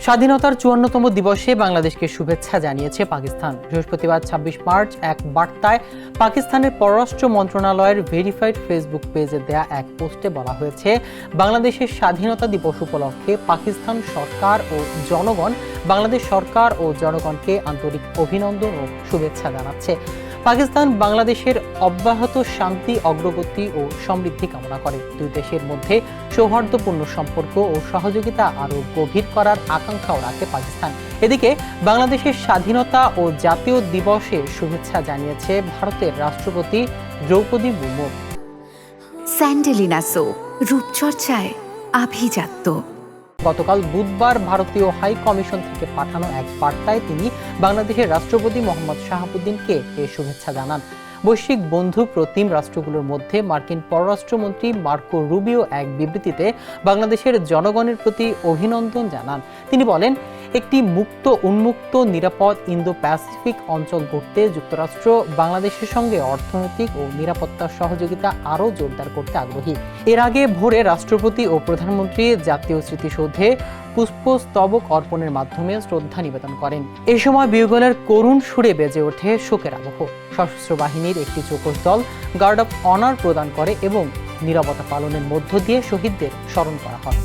স্বাধীনতার ৫৪তম দিবসে বাংলাদেশকে শুভেচ্ছা জানিয়েছে পাকিস্তান। বৃহস্পতিবার ২৬ মার্চ এক বার্তায় পাকিস্তানের পররাষ্ট্র মন্ত্রণালয়ের ভেরিফাইড ফেসবুক পেজে দেয়া এক পোস্টে বলা হয়েছে, বাংলাদেশের স্বাধীনতা দিবস উপলক্ষে পাকিস্তান সরকার ও জনগণ বাংলাদেশ সরকার ও জনগণকে আন্তরিক অভিনন্দন ও শুভেচ্ছা জানাচ্ছে। পাকিস্তান বাংলাদেশের অব্যাহত শান্তি, অগ্রগতি ও সমৃদ্ধি কামনা করে। দুই দেশের মধ্যে সৌহার্দ্যপূর্ণ সম্পর্ক ও সহযোগিতা আরও গভীর করার আকাঙ্ক্ষাও রাখে পাকিস্তান। এদিকে বাংলাদেশের স্বাধীনতা ও জাতীয় দিবসে শুভেচ্ছা জানিয়েছে ভারতের রাষ্ট্রপতি দ্রৌপদী মুর্মু। স্যান্ডেলিনা সো, রূপচর্চায় আভিজাত্য। গতকাল বুধবার ভারতীয় হাই কমিশন থেকে পাঠানো এক বার্তায় তিনি বাংলাদেশের রাষ্ট্রপতি মোহাম্মদ শাহাবুদ্দিনকে শুভেচ্ছা জানান। বৈশ্বিক বন্ধু প্রতিম রাষ্ট্রগুলোর মধ্যে মার্কিন পররাষ্ট্রমন্ত্রী মার্কো রুবিও এক বিবৃতিতে বাংলাদেশের জনগণের প্রতি অভিনন্দন জানান। তিনি বলেন, একটি মুক্ত, উন্মুক্ত, নিরাপদ ইন্দো প্যাসিফিক অঞ্চল গড়তে যুক্তরাষ্ট্র বাংলাদেশের সঙ্গে অর্থনৈতিক ও নিরাপত্তা সহযোগিতা আরও জোরদার করতে আগ্রহী। এর আগে ভোরে রাষ্ট্রপতি ও প্রধানমন্ত্রী জাতীয় স্মৃতিসৌধে পুষ্পস্তবক অর্পণের মাধ্যমে শ্রদ্ধা নিবেদন করেন। এ সময় বিউগলের করুণ সুরে বেজে ওঠে শোকের আবহ। সশস্ত্র বাহিনীর একটি চৌকস দল গার্ড অফ অনার প্রদান করে এবং নীরবতা পালনের মধ্য দিয়ে শহীদদের স্মরণ করা হয়।